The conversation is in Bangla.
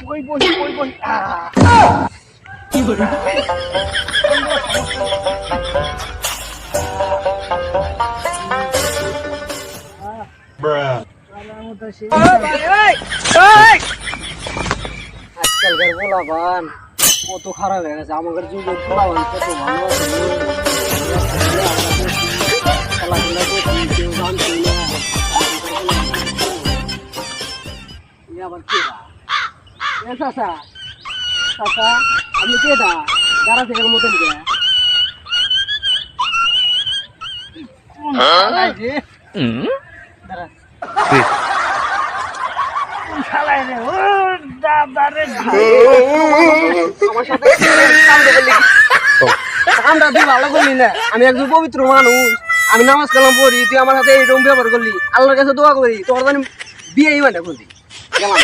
কই বসি কি করে আজকালকার পোলাপান কত খারাপ হয়ে গেছে। আমাদের যুগের পোলাপান কত ভালো আছে, খেলাধুলা করছি, কেউ জানছি না। আবার কেডা? চাচা চাচা, আপনি কেডা? যারা থেকে মতন কে আমি একজন পবিত্র মানুষ, আমি নামাজ কালাম পড়ি, তুই আমার সাথে এইরকম ব্যবহার করলি। আল্লাহর কাছে দোয়া করি তোর বিয়ে মানে করলি। গেলাম।